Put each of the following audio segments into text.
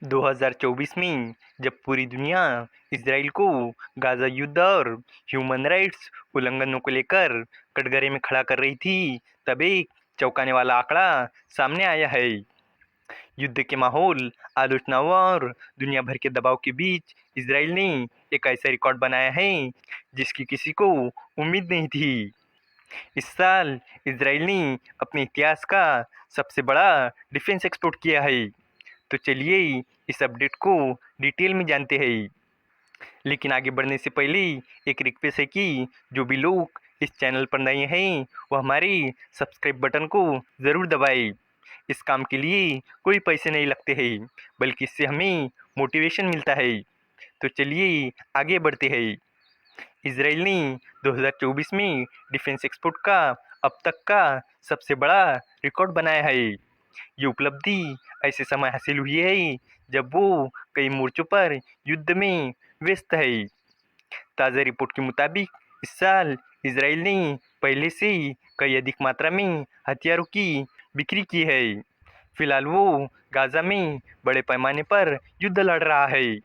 2024 में जब पूरी दुनिया इजराइल को गाजा युद्ध और ह्यूमन राइट्स उल्लंघनों को लेकर कटघरे में खड़ा कर रही थी, तब एक चौंकाने वाला आंकड़ा सामने आया है। युद्ध के माहौल, आलोचनाओं और दुनिया भर के दबाव के बीच इजराइल ने एक ऐसा रिकॉर्ड बनाया है जिसकी किसी को उम्मीद नहीं थी। इस साल इजराइल ने अपने इतिहास का सबसे बड़ा डिफेंस एक्सपोर्ट किया है। तो चलिए इस अपडेट को डिटेल में जानते हैं। लेकिन आगे बढ़ने से पहले एक रिक्वेस्ट है कि जो भी लोग इस चैनल पर नए हैं वो हमारे सब्सक्राइब बटन को ज़रूर दबाएं। इस काम के लिए कोई पैसे नहीं लगते हैं, बल्कि इससे हमें मोटिवेशन मिलता है। तो चलिए आगे बढ़ते हैं। इजराइल ने 2024 में डिफेंस एक्सपोर्ट का अब तक का सबसे बड़ा रिकॉर्ड बनाया है। ये उपलब्धि ऐसे समय हासिल हुई है जब वो कई मोर्चों पर युद्ध में व्यस्त है। ताज़ा रिपोर्ट के मुताबिक इस साल इजराइल ने पहले से कई अधिक मात्रा में हथियारों की बिक्री की है। फिलहाल वो गाजा में बड़े पैमाने पर युद्ध लड़ रहा है,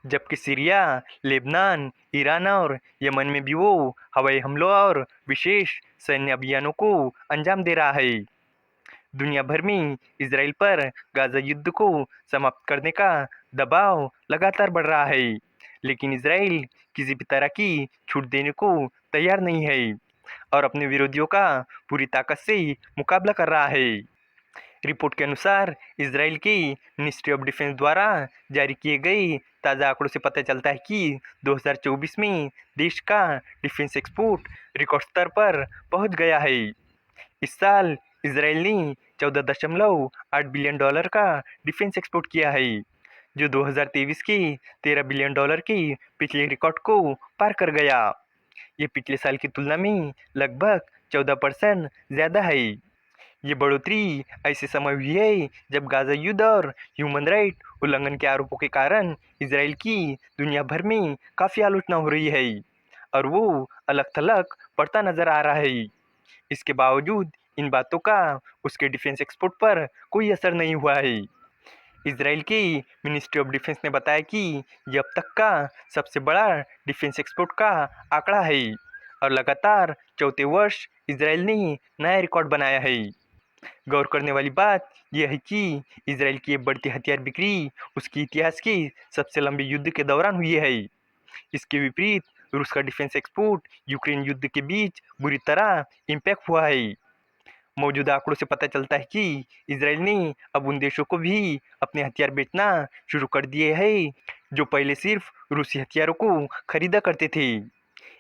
जबकि सीरिया, लेबनान, ईरान और यमन में भी वो हवाई हमलों और विशेष सैन्य अभियानों को अंजाम दे रहा है। दुनिया भर में इजराइल पर गाजा युद्ध को समाप्त करने का दबाव लगातार बढ़ रहा है, लेकिन इजराइल किसी भी तरह की छूट देने को तैयार नहीं है और अपने विरोधियों का पूरी ताकत से मुकाबला कर रहा है। रिपोर्ट के अनुसार इजराइल की मिनिस्ट्री ऑफ डिफेंस द्वारा जारी किए गए ताज़ा आंकड़ों से पता चलता है कि 2024 में देश का डिफेंस एक्सपोर्ट रिकॉर्ड स्तर पर पहुंच गया है। इस साल इजराइल ने 14.8 बिलियन डॉलर का डिफेंस एक्सपोर्ट किया है, जो 2023 के 13 बिलियन डॉलर के पिछले रिकॉर्ड को पार कर गया। ये पिछले साल की तुलना में लगभग 14% ज़्यादा है। ये बढ़ोतरी ऐसे समय हुई है जब गाजा युद्ध और ह्यूमन राइट उल्लंघन के आरोपों के कारण इजराइल की दुनिया भर में काफ़ी आलोचना हो रही है और वो अलग थलग पड़ता नजर आ रहा है। इसके बावजूद इन बातों का उसके डिफेंस एक्सपोर्ट पर कोई असर नहीं हुआ है। इजराइल की मिनिस्ट्री ऑफ डिफेंस ने बताया कि ये अब तक का सबसे बड़ा डिफेंस एक्सपोर्ट का आंकड़ा है और लगातार चौथे वर्ष इजराइल ने नया रिकॉर्ड बनाया है। गौर करने वाली बात यह है कि इजराइल की ये बढ़ती हथियार बिक्री उसके इतिहास के सबसे लंबे युद्ध के दौरान हुई है। इसके विपरीत रूस का डिफेंस एक्सपोर्ट यूक्रेन युद्ध के बीच बुरी तरह इम्पैक्ट हुआ है। मौजूदा आंकड़ों से पता चलता है कि इजराइल ने अब उन देशों को भी अपने हथियार बेचना शुरू कर दिए हैं जो पहले सिर्फ रूसी हथियारों को खरीदा करते थे।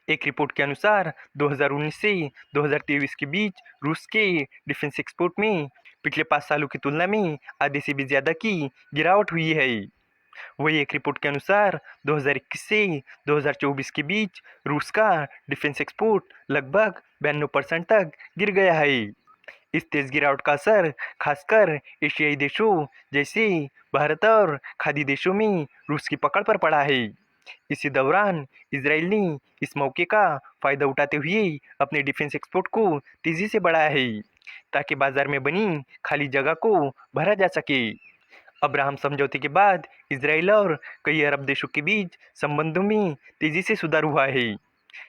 एक रिपोर्ट के अनुसार 2019 से 2023 के बीच रूस के डिफेंस एक्सपोर्ट में पिछले 5 सालों की तुलना में आधे से भी ज़्यादा की गिरावट हुई है। वही एक रिपोर्ट के अनुसार 2021 से 2024 के बीच रूस का डिफेंस एक्सपोर्ट लगभग 92% तक गिर गया है। इस तेज गिरावट का असर खासकर एशियाई देशों जैसे भारत और खाड़ी देशों में रूस की पकड़ पर पड़ा है। इसी दौरान इजराइल ने इस मौके का फायदा उठाते हुए अपने डिफेंस एक्सपोर्ट को तेजी से बढ़ाया है ताकि बाजार में बनी खाली जगह को भरा जा सके। अब्राहम समझौते के बाद इजराइल और कई अरब देशों के बीच संबंधों में तेजी से सुधार हुआ है,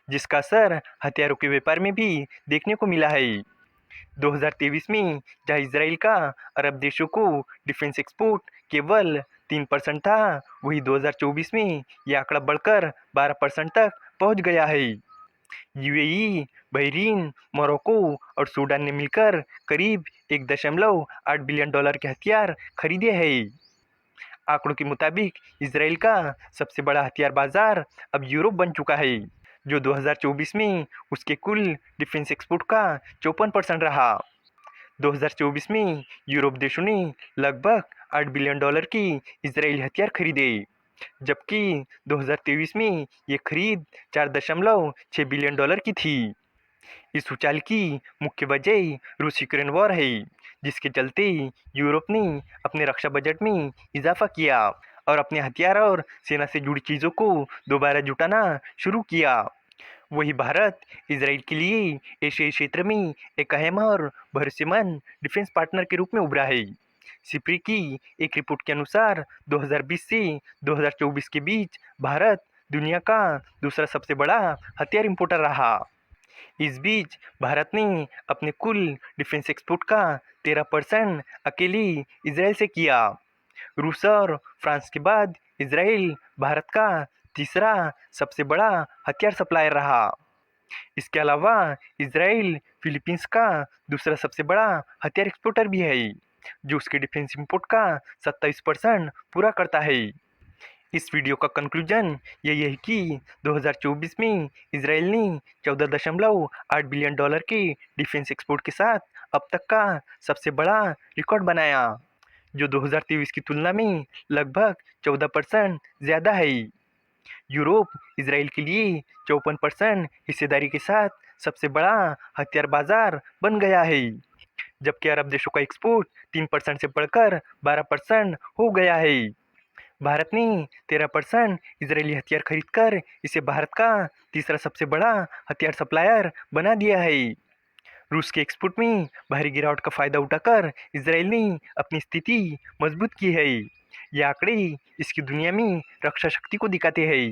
जिसका असर हथियारों के व्यापार में भी देखने को मिला है। 2023 में जहां इजराइल का अरब देशों को डिफेंस एक्सपोर्ट केवल 3% था, वहीं 2024 में यह आंकड़ा बढ़कर 12% तक पहुंच गया है। यूएई, बहरीन, मोरक्को और सूडान ने मिलकर करीब 1.8 बिलियन डॉलर के हथियार खरीदे हैं। आंकड़ों के मुताबिक इजराइल का सबसे बड़ा हथियार बाजार अब यूरोप बन चुका है, जो 2024 में उसके कुल डिफेंस एक्सपोर्ट का 54% रहा। 2024 में यूरोप देशों ने लगभग 8 बिलियन डॉलर की इजरायली हथियार खरीदे, जबकि 2023 में ये खरीद 4.6 बिलियन डॉलर की थी। इस उछाल की मुख्य वजह रूस यूक्रेन वॉर है, जिसके चलते यूरोप ने अपने रक्षा बजट में इजाफा किया और अपने हथियार और सेना से जुड़ी चीज़ों को दोबारा जुटाना शुरू किया। वही भारत इजराइल के लिए एशियाई क्षेत्र में एक अहम और भरोसेमंद डिफेंस पार्टनर के रूप में उभरा है, सिप्री की एक रिपोर्ट के अनुसार 2020 से 2024 के बीच भारत दुनिया का दूसरा सबसे बड़ा हथियार इंपोर्टर रहा। इस बीच भारत ने अपने कुल डिफेंस एक्सपोर्ट का 13% अकेले इसराइल से किया। रूस और फ्रांस के बाद इसराइल भारत का तीसरा सबसे बड़ा हथियार सप्लायर रहा। इसके अलावा इसराइल फिलीपींस का दूसरा सबसे बड़ा हथियार एक्सपोर्टर भी है, जो उसके डिफेंस इंपोर्ट का 27% पूरा करता है। इस वीडियो का कंक्लूजन यही है कि 2024 में इसराइल ने 14.8 बिलियन डॉलर के डिफेंस एक्सपोर्ट के साथ अब तक का सबसे बड़ा रिकॉर्ड बनाया, जो 2023 की तुलना में लगभग 14% ज़्यादा है। यूरोप इसराइल के लिए 54% हिस्सेदारी के साथ सबसे बड़ा हथियार बाजार बन गया है, जबकि अरब देशों का एक्सपोर्ट 3% से बढ़कर 12% हो गया है। भारत ने 13% इजरायली हथियार खरीदकर इसे भारत का तीसरा सबसे बड़ा हथियार सप्लायर बना दिया है। रूस के एक्सपोर्ट में भारी गिरावट का फायदा उठाकर इसराइल ने अपनी स्थिति मजबूत की है। ये आंकड़े इसकी दुनिया में रक्षा शक्ति को दिखाते हैं।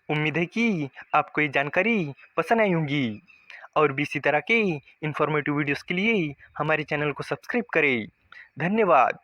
उम्मीद है कि आपको ये जानकारी पसंद आई होगी और भी इसी तरह के इंफॉर्मेटिव वीडियोस के लिए हमारे चैनल को सब्सक्राइब करें। धन्यवाद।